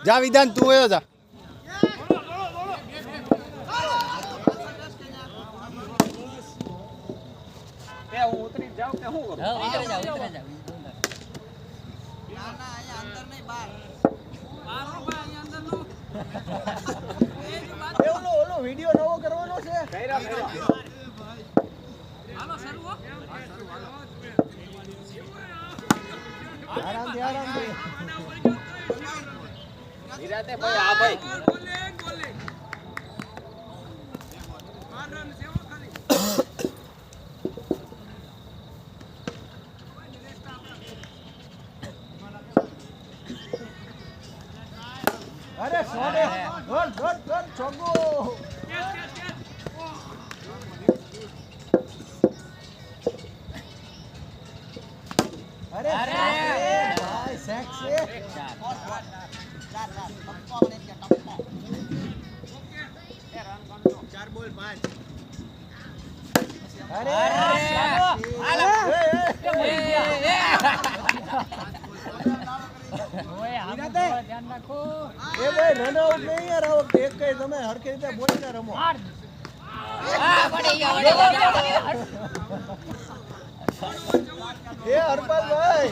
જા વિધાન તું આવ્યો જા હું ઉતરી જાઉં કે શું કરું? ઉતરી જાવ ના ના અહીંયા અંદર નહીં બહાર ભાઈ અહીંયા અંદર નું ઓલો વિડિયો નવો કરવાનો છે. હાલો શરૂ હો આરામથી નિરાતે ભાઈ આ ભાઈ અરે સોડે ગોલ ચોગો અરે ભાઈ સેક્સ છે અરે ધ્યાન રાખો એ ભાઈ રન આઉટ નહીં યાર આ વખતે એક કઈ તમે હરખી રીતે બોલીને રમો એ હરપાલભાઈ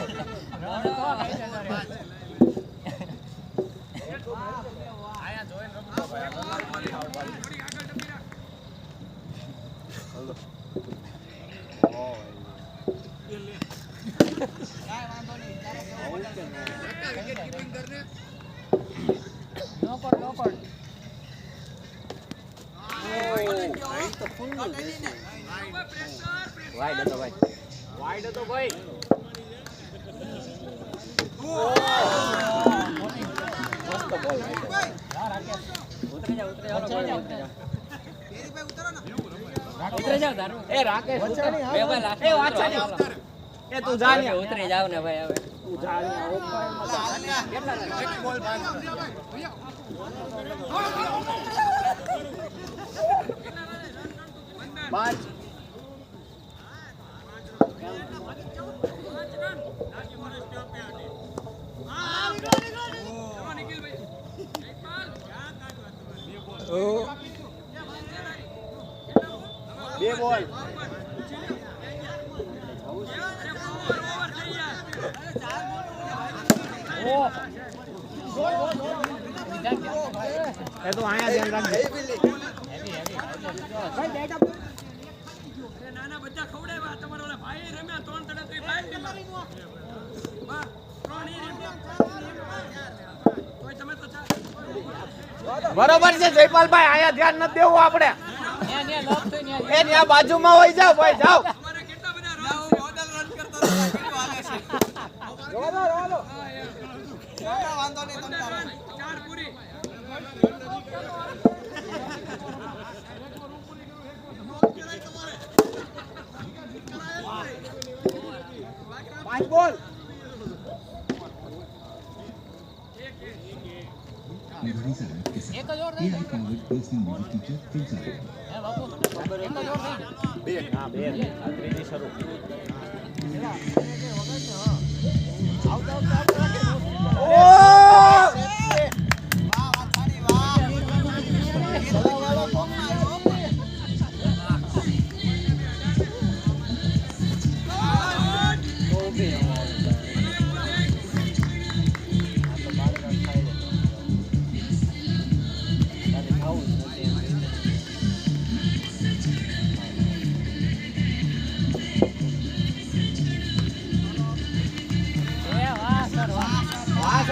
વાઈડ હતો ભાઈ વાઈડ હતો ભાઈ મસ્ત બોલ ઉતરી જાવ તારું એ રાકેશ વચ્ચાની બે ભાઈ લાસ્ટ એ વાંચા એ તું જા ને ઉતરી જાવ ને ભાઈ હવે તું જા ને પાંચ બે બોલ એ તો આયા ધ્યાન રાખજે નાના બધા ખવડાવ્યા તમારા ઓલા ભાઈ રમ્યા ત્રણ તડે તો ભાઈ રમ્યા બા ત્રણ ઈ રમ્યા તોય તમે તો બરોબર છે જયપાલભાઈ આયા ધ્યાન ન દેવું આપણે એ ન્યા બાજુમાં હોય જાવ ભાઈ જાવ તમારે કેટલા બધા રન રન કરતા હતા કેટલું હાલે છે વાંધો નહીં તમને ચાર પૂરી પાંચ બોલ નિભાવી સાહેબ કે સાथ AI powered personal model teacher फिर साहब બે હા બે આ ત્રીજી શરૂ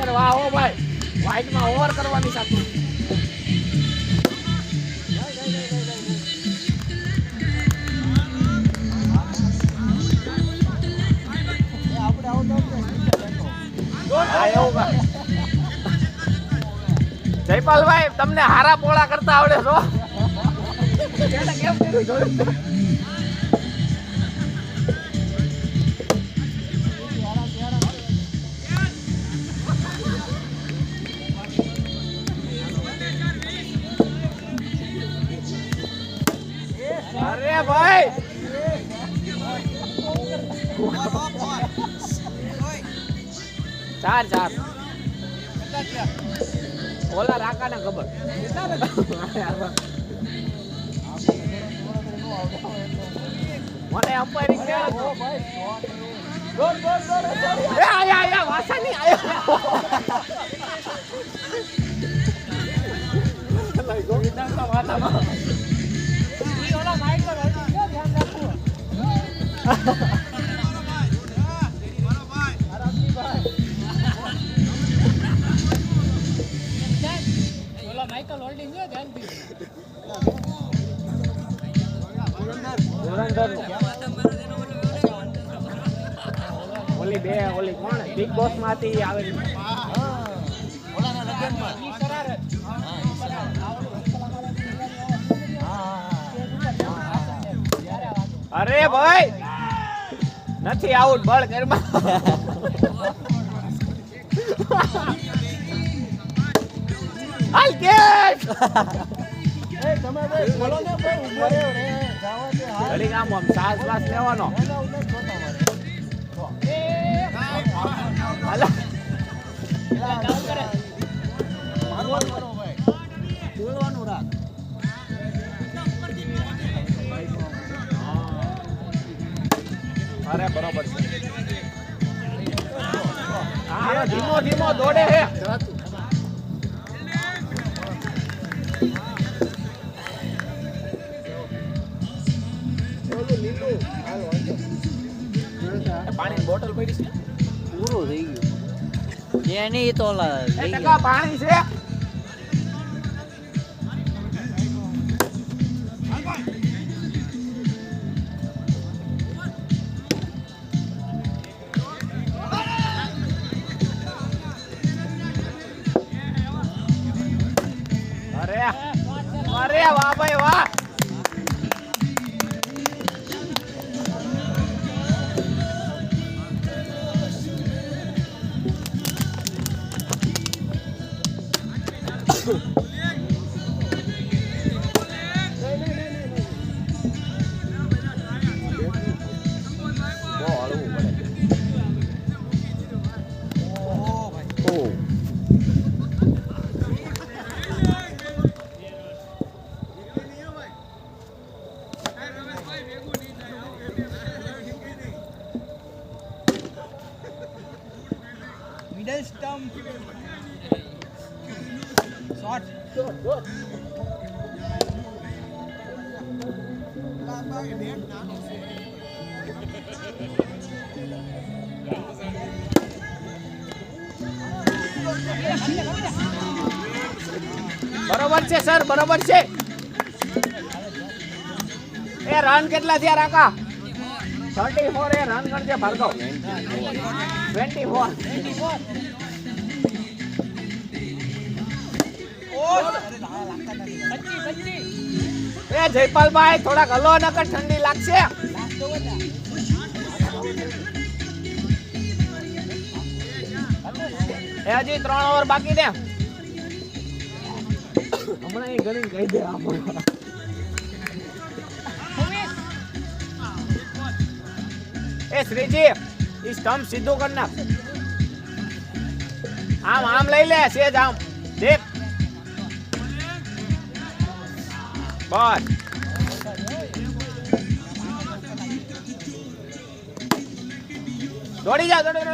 વાહ હો ભાઈ વાઈડમાં ઓવર કરવાની સાથે જયપાલભાઈ તમને હારા પોળા કરતા આવડે છો કેમ કર્યું જોયું અરે ભાઈ ચાર ચાર ઓલા રાકાને ખબર. મને અમ્પાયરિંગ કે આયા વાસાની આયા. માઇકલ હોલ્ડિંગ છે ધ્યાનથી. ઓલી બે ઓલી કોણ બિગ બોસ માંથી આવે છે? ઓલાના લગ્નમાં ઈ શરારત. અરે ભાઈ નથી આઉટ બળ ઘરમાં. હાલ કેચ. એ તમે ભાઈ બોલો ને ભાઈ ઉભો રહ્યો રે જાવા દે હાલ ઘડીક આમ સાસ વાસ લેવાનો. એના ઉપર જોતા મારે હાલો. કામ કરે. મારવાનું કરો ભાઈ બોલવાનું રાખ અરે બરોબર છે. હા ધીમો ધીમો દોડે હે. પાણીની બોટલ પડી છે. પૂરું થઈ ગયું. એની તો એ ટકા પાણી છે. અરે અરે વાહ ભાઈ વાહ. બહુ હળવું પડે. ઓહ. મિડલ સ્ટમ્પ શોટ બરોબર છે સર બરોબર છે. એ રન કેટલા થયા રાકા? 34 એ રન કરજે ભાર્ગવ. 24. એ જયપાલભાઈ થોડાક હલો નકર ઠંડી લાગશે. એ હજી 3 ઓવર બાકી ને. હમણાં એ ગણી કહી દે આપણે. એ શ્રીજી ઈ સ્ટમ્પ સીધું કર નાખ. આમ આમ લઈ લે સેજ આમ દેખ બસ. દોડી જા દોડી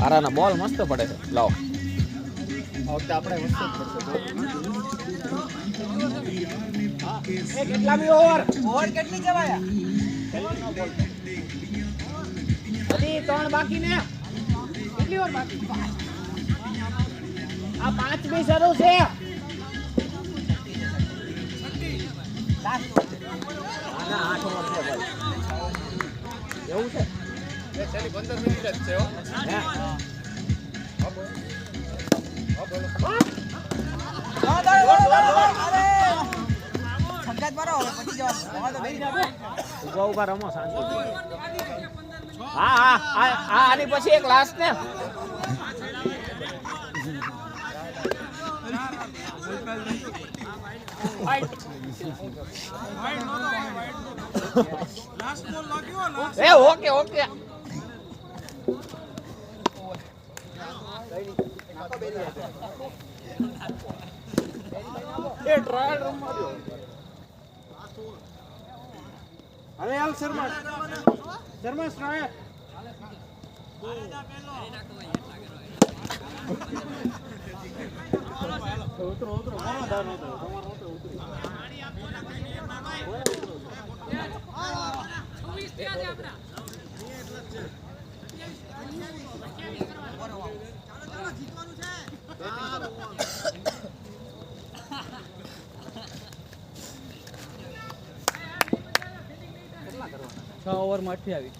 આરાના બોલ મસ્ત પડે છે. લાવો વખતે આપણે વસ્તુ કેટલામી ઓવર કેટલી જવાયા હજી 3 બાકી ને. કેટલી ઓવર બાકી? આ 5 બી શરૂ છે. આના 8 ઓવર છે ભાઈ. એવું છે. એ છેલ્લી 15 મિનિટ જ છે હો. ઉભા રમો શાંતિ. હા આની પછી એક લાસ્ટ ને. લાસ્ટ બોલ લાગ્યો લાસ્ટ એ ઓકે ઓકે એ ટ્રાયલ રમવા દો. અરે હાલ શર્મા ટ્રાયલ. ઉતરો કોનો દાન હતો તમારો હતો ઉતરો. ઓવરમાં 28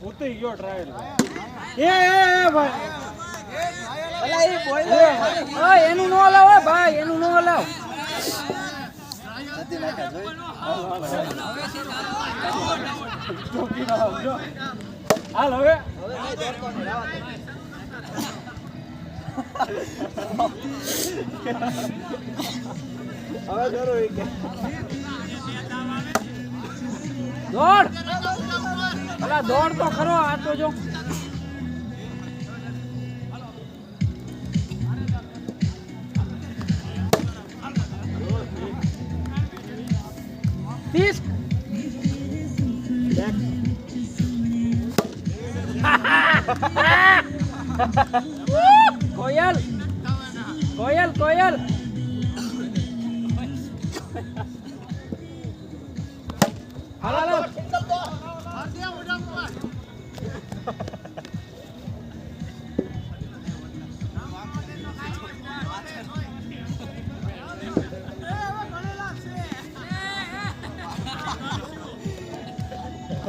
ઉતરી ગયો ટ્રાયલ. એ ભાઈ અલા એ બોલે ઓય એનું નો લાવ ઓય ભાઈ એનું નો લાવ હાલ હવે હવે કરો એ કે દોડ અલા દોડ તો ખરો આ તો જો तीस कोयल कोयल कोयल हला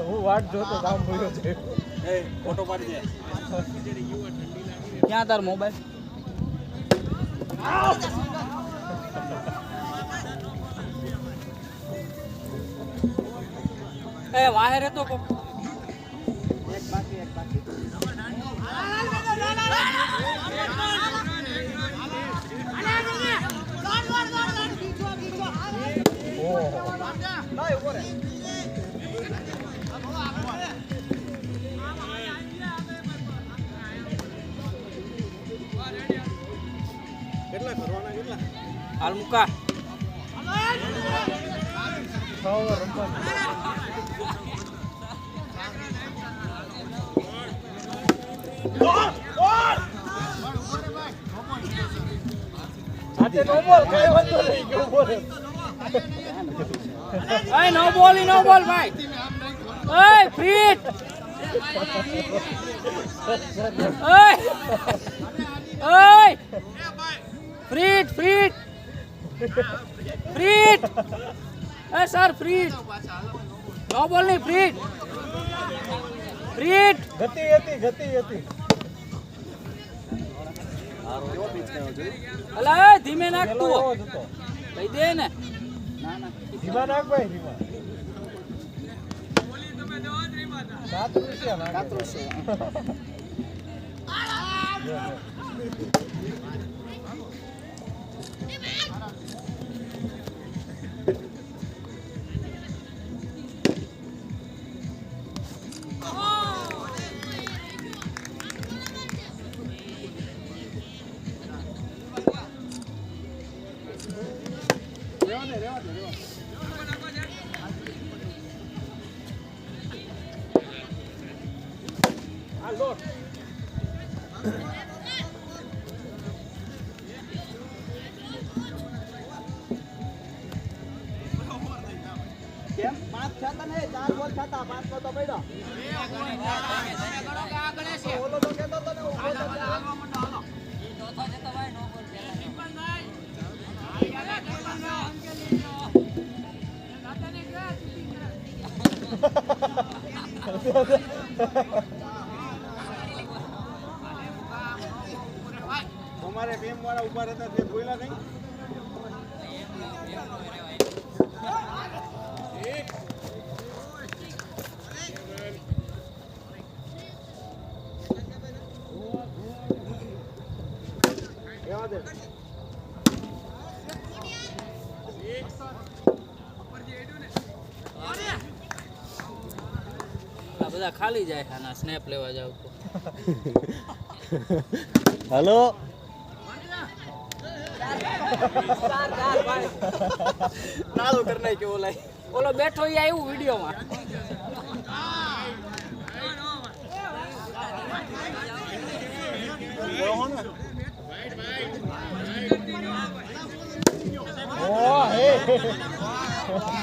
હું વાટ જોતો કામ ભૂલ્યો છે. એ ફોટો પાડી દે. क्या तार मोबाइल ए वाहे रे तो को એક બાકી ઓહો લાય ઉપર કેટલા કરવાના કેટલા हाल मुका ए नो बॉल भाई ए फ्रीट ए ए फ्रीट फ्रीट फ्रीट ए सर फ्रीट नो बॉल नहीं फ्रीट फ्रीट ગતિ હતી અલા એ ધીમે નાખ તું કહી દે ને ના ના ધીમા નાખ ભાઈ ધીમા. કેમ 5 થતા ને 4 બોલ થતા 5 નો તો પડ્યો. ઓલો તો કહેતો તો ને ઉભો તો હાલવા મંડો હાલો. તમારે ટીમ વાળા ઉભા રહેતા તે બોલ્યા નહીં. આ બધા ખાલી જાય આના સ્નેપ લેવા જાવ તો હલો નાળું કરી નાખ્યો ઓલો બેઠો ઈ આવ્યું વિડીયોમાં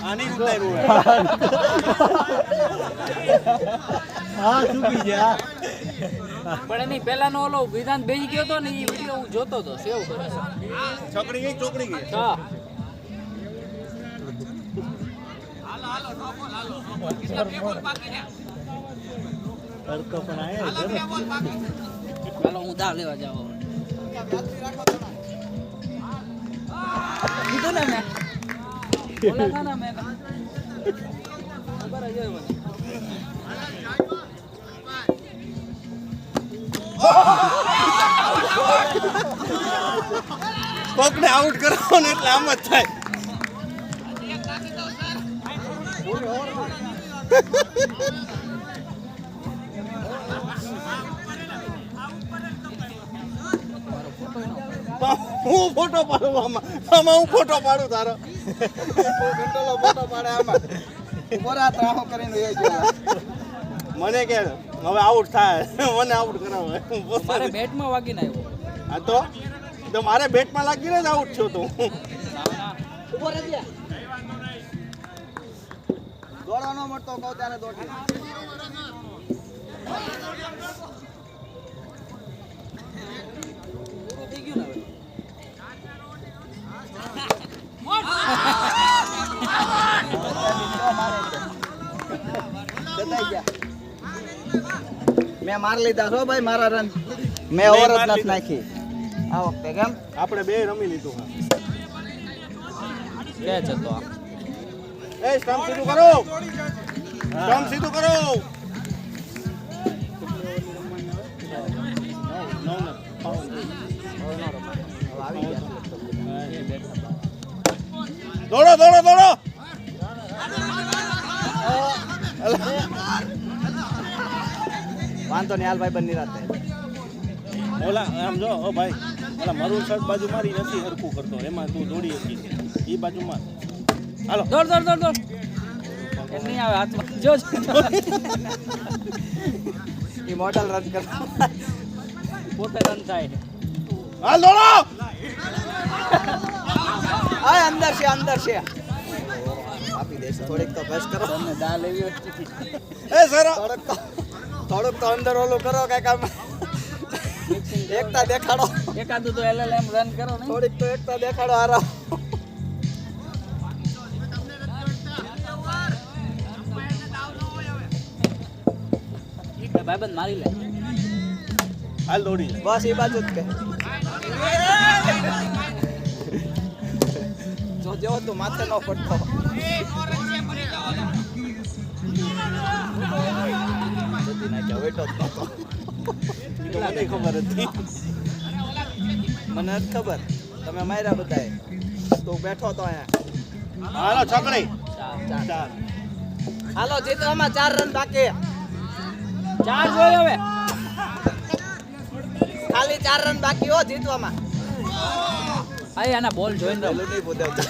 આની ઉતાર્યું હા ચૂકી ગયા પણ એની પહેલાનો ઓલો વિધાન બેસી ગયો તો ને એ વિડીયો હું જોતો તો સેવ કરે ચોકડી ગઈ હા તડકો પણ આયો છે ચાલો હું દા લેવા જાવ કીધું ને મેં બોલા था ना મેં ખબર જ હોય મને કોકને આઉટ કરો ને એટલે આમ જ થાય હું ફોટો પાડું આમાં હું ફોટો પાડું તારો કંટોલો ફોટો પાડે આમાં બોરા ત્રાહો કરીને એ ગયો મને કે હવે આઉટ થાય મને આઉટ કરાવે મારે બેટમાં વાગીને આવ્યો હા તો મારે બેટમાં લાગીને જ આઉટ થયો તો ઉભો રહી દોડવાનો મળતો કહું ત્યારે દોડી પૂરું થઈ ગયું ને હવે મેં માર લીધા છો ભાઈ મારા રન મેં ઓવર જ નથી નાખી આ વખતે કેમ આપણે બે રમી લીધું કેચ હતો આ એ સ્ટમ્પ સીધું કરો સ્ટમ્પ સીધું કરો દોડો દોડો દોડો વાંધો નહીં હાલ ભાઈ બંને રાતે ઓલા આમ જો ઓ ભાઈ ઓલા મરૂન શર્ટ બાજુ મારી નથી હરખું કરતો એમાં તું દોડી હતી એ બાજુ માર હાલો દોડ દોડ દોડ દોડ એ નહીં આવે હાથમાં જો એ મોડલ રન કરતો પોતે રન થાય હાલ દોડો આ અંદર છે આપી દેશે થોડીક તો બસ કરો તમને દા લેવી એ સર થોડુંક તો અંદર ઓલું કરો કઈક આમ એકતા દેખાડો એકાદું તો LLM રન કરો ને થોડીક તો એકતા દેખાડો આરામ ભાઈબંધ મારી લે હાલ દોડી જા. બસ એ બાજુ જ કે જો જેવો તું માથે ન પડતો જતી નાખ્યા વેટો જ નહોતો. ઈ તો મને ખબર હતી મને નથી ખબર તમે માર્યા બધાએ તું બેઠો તો અહીંયા હાલો છકડી ચાર હાલો જીતવામાં 4 રન બાકી 4 જોઈ હવે ખાલી 4 રન બાકી હો જીતવામાં આય આના બોલ જોઈને પેલું નહીં બોલાવતા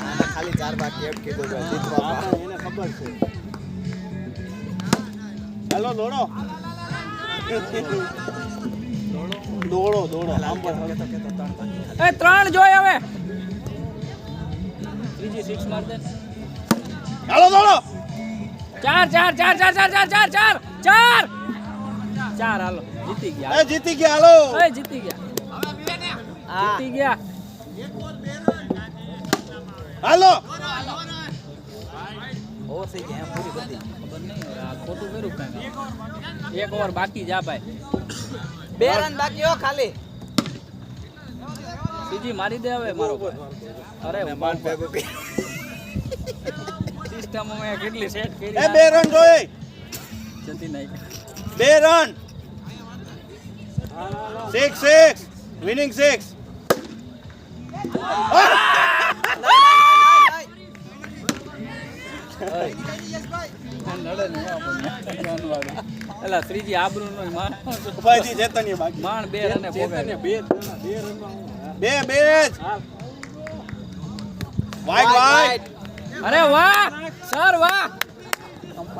આના ખાલી 4 બાકી એમ કીધું છે જીતવામાં એને ખબર છે હાલો દોડો દોડો દોડો આમ પણ એ 3 જોઈ હવે ત્રીજી 6 માર દે હાલો દોડો 4 હાલો જીતી ગયા એ જીતી ગયા હાલો એ જીતી ગયા હાલો ઓવર થઈ ગયા એમ પૂરી બધી ખબર નહીં હવે આ ખોટું કર્યું કઈ એક ઓવર બાકી જા ભાઈ 2 રન બાકી હો ખાલી બીજી મારી દે હવે મારો ભાઈ અરે માન ભેગું કરી સિસ્ટમ મેં કેટલી સેટ કરી એ 2 રન જોઈએ જતી નહીં 2 રન 6 વિનિંગ 6 2 નડે ને આપણને. એલા ત્રીજી આબરૂ નો માણ ભાઈજી ચેતન્ય બાકી માણ 2 રને પોગાય. બે જ વાઈડ અરે વાહ સર વાહ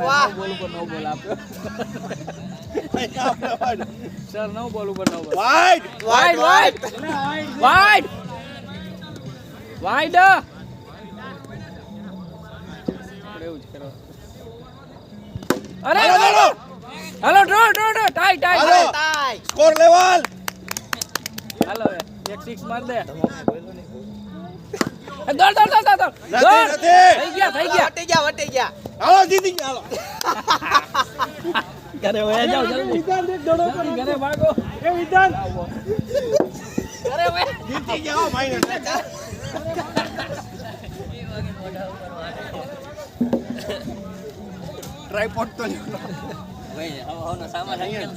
વાહ. બોલ ઉપર નો બોલ આપ્યો વાઈડ સર નો બોલ ઉપર નો બોલ wide wide wide wide wide એવું જ કરો. અરે હાલો હાલો ડ્રો ટાઈ ટાઈ હાલો સ્કોર લેવલ હાલો એક 6 માર દે. દોડ દોડ દોડ દોડ નથી. થઈ ગયા વટી ગયા. હાલો જીતી ગયા હાલો ઘરે વયા જાઓ જલ્દી ઘરે ભાગો જીતી ગયા માઈનસ ટ્રાયપોડ તો ભાઈ હવે સામાન